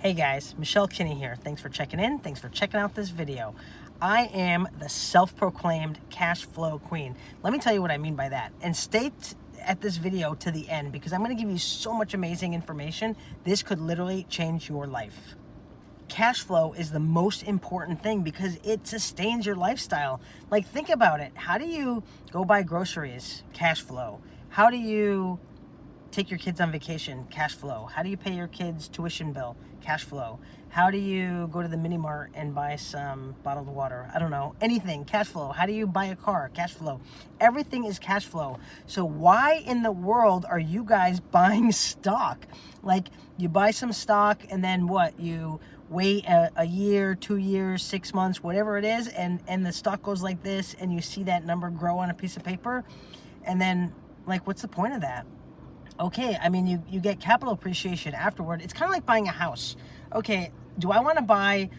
Hey guys, Michelle Kinney here. Thanks for checking in. Thanks for checking out this video. I am the self-proclaimed cash flow queen. Let me tell you what I mean by that. And stay at this video to the end because I'm going to give you so much amazing information. This could literally change your life. Cash flow is the most important thing because it sustains your lifestyle. Like, think about it. How do you go buy groceries? Cash flow. How do you take your kids on vacation? Cash flow. How do you pay your kids' tuition bill? Cash flow. How do you go to the mini mart and buy some bottled water? I don't know. Anything. Cash flow. How do you buy a car? Cash flow. Everything is cash flow. So why in the world are you guys buying stock? Like, you buy some stock and then what? You wait a year, 2 years, 6 months, whatever it is, and the stock goes like this, and you see that number grow on a piece of paper, and then, like, what's the point of that? Okay, I mean, you get capital appreciation afterward. It's kind of like buying a house. Okay, do I want to buy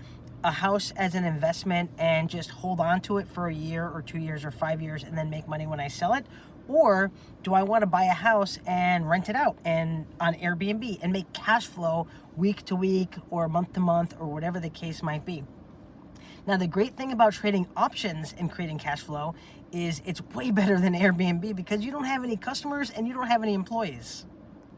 a house as an investment and just hold on to it for a year or 2 years or 5 years and then make money when I sell it? Or do I want to buy a house and rent it out and on Airbnb and make cash flow week to week or month to month or whatever the case might be? Now, the great thing about trading options and creating cash flow is it's way better than Airbnb because you don't have any customers and you don't have any employees.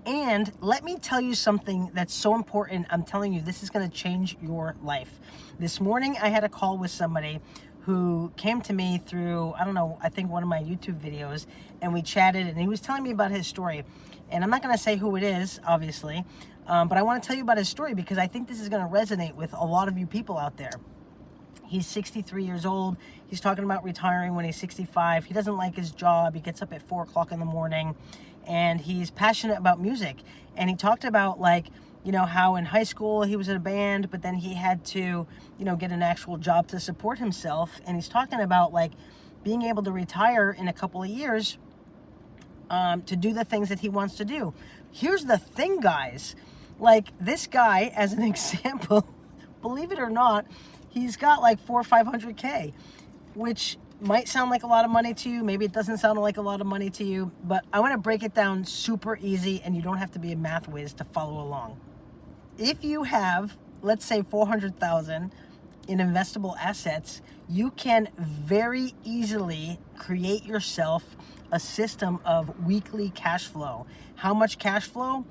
And let me tell you something that's so important. I'm telling you, this is going to change your life. This morning, I had a call with somebody who came to me through, I don't know, I think one of my YouTube videos, and we chatted, and he was telling me about his story. And I'm not going to say who it is, obviously, but I want to tell you about his story because I think this is going to resonate with a lot of you people out there. He's 63 years old. He's talking about retiring when he's 65. He doesn't like his job. He gets up at 4 o'clock in the morning, and he's passionate about music. And he talked about, like, you know, how in high school he was in a band, but then he had to, you know, get an actual job to support himself. And he's talking about, like, being able to retire in a couple of years to do the things that he wants to do. Here's the thing, guys. Like, this guy, as an example, believe it or not, he's got like 400 or 500K, which might sound like a lot of money to you. Maybe it doesn't sound like a lot of money to you, but I want to break it down super easy, and you don't have to be a math whiz to follow along. If you have, let's say, 400,000 in investable assets, you can very easily create yourself a system of weekly cash flow. How much cash flow?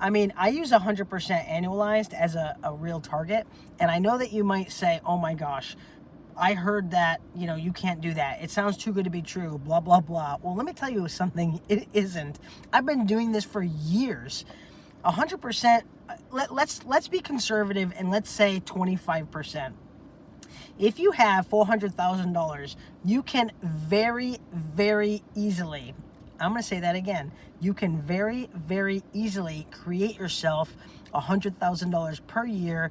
I mean, I use 100% annualized as a real target. And I know that you might say, oh my gosh, I heard that, you know, you can't do that. It sounds too good to be true, blah, blah, blah. Well, let me tell you something. It isn't. I've been doing this for years. 100%, let's be conservative and let's say 25%. If you have $400,000, you can very, very easily, I'm going to say that again. You can very, very easily create yourself $100,000 per year,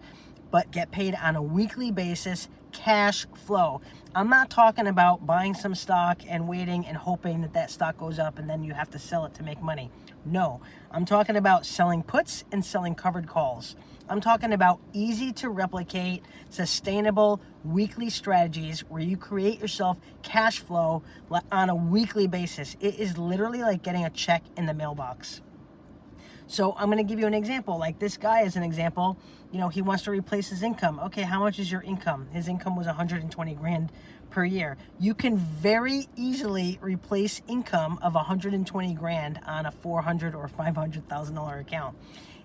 but get paid on a weekly basis, cash flow. I'm not talking about buying some stock and waiting and hoping that that stock goes up and then you have to sell it to make money. No, I'm talking about selling puts and selling covered calls. I'm talking about easy to replicate, sustainable weekly strategies where you create yourself cash flow on a weekly basis. It is literally like getting a check in the mailbox. So I'm going to give you an example. Like this guy is an example. You know, he wants to replace his income. Okay, how much is your income? His income was 120 grand per year. You can very easily replace income of 120 grand on a $400,000 or $500,000 account.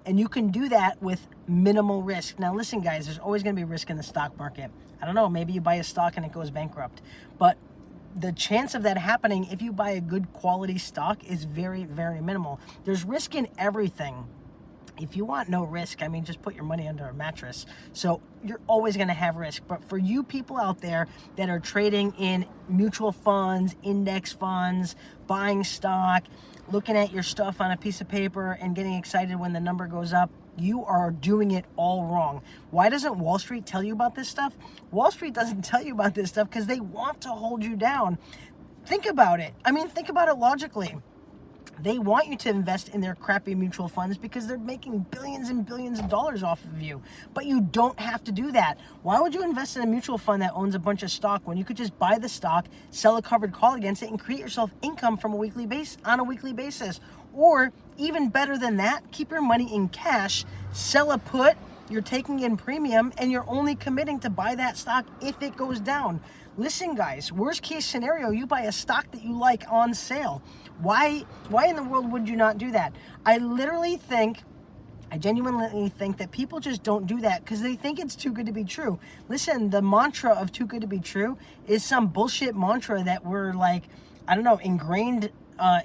And you can do that with minimal risk. Now listen, guys, there's always going to be risk in the stock market. I don't know, maybe you buy a stock and it goes bankrupt. But the chance of that happening if you buy a good quality stock is very, very minimal. There's risk in everything. If you want no risk, I mean, just put your money under a mattress. So you're always going to have risk. But for you people out there that are trading in mutual funds, index funds, buying stock, looking at your stuff on a piece of paper and getting excited when the number goes up, you are doing it all wrong. Why doesn't Wall Street tell you about this stuff? Wall Street doesn't tell you about this stuff because they want to hold you down. Think about it. I mean, think about it logically. They want you to invest in their crappy mutual funds because they're making billions and billions of dollars off of you. But you don't have to do that. Why would you invest in a mutual fund that owns a bunch of stock when you could just buy the stock, sell a covered call against it, and create yourself income from on a weekly basis? Or even better than that, keep your money in cash, sell a put, you're taking in premium and you're only committing to buy that stock if it goes down. Listen, guys, worst case scenario, you buy a stock that you like on sale. Why in the world would you not do that? I genuinely think that people just don't do that because they think it's too good to be true. Listen, the mantra of too good to be true is some bullshit mantra that we're like, I don't know, ingrained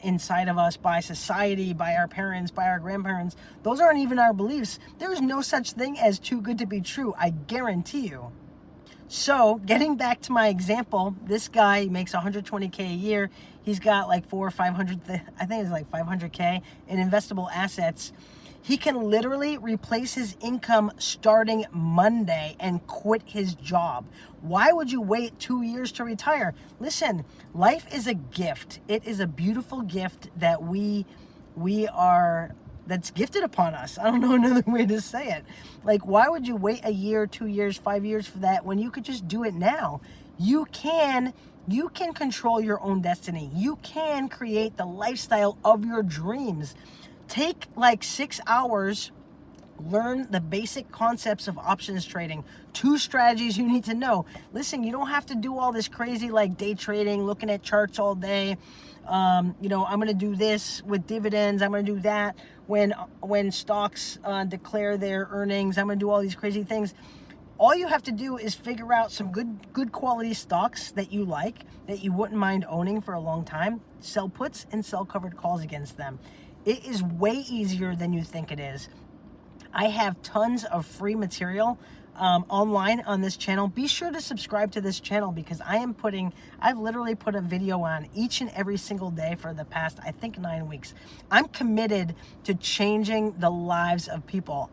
inside of us by society, by our parents, by our grandparents. Those aren't even our beliefs. There's no such thing as too good to be true, I guarantee you. So getting back to my example, this guy makes 120K a year. He's got like 400 or 500, I think it's like 500K in investable assets. He can literally replace his income starting Monday and quit his job. Why would you wait 2 years to retire? Listen, life is a gift. It is a beautiful gift that that's gifted upon us. I don't know another way to say it. Like, why would you wait a year, 2 years, 5 years for that when you could just do it now? You can control your own destiny. You can create the lifestyle of your dreams. Take like 6 hours, learn the basic concepts of options trading. 2 strategies you need to know. Listen, you don't have to do all this crazy like day trading, looking at charts all day. I'm going to do this with dividends. I'm going to do that when stocks declare their earnings. I'm going to do all these crazy things. All you have to do is figure out some good quality stocks that you like, that you wouldn't mind owning for a long time. Sell puts and sell covered calls against them. It is way easier than you think it is. I have tons of free material online on this channel. Be sure to subscribe to this channel because I've literally put a video on each and every single day for the past, I think, 9 weeks. I'm committed to changing the lives of people.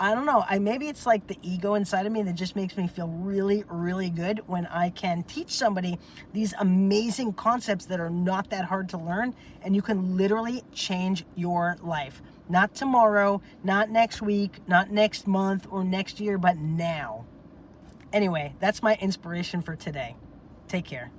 I don't know, maybe it's like the ego inside of me that just makes me feel really, really good when I can teach somebody these amazing concepts that are not that hard to learn, and you can literally change your life. Not tomorrow, not next week, not next month or next year, but now. Anyway, that's my inspiration for today. Take care.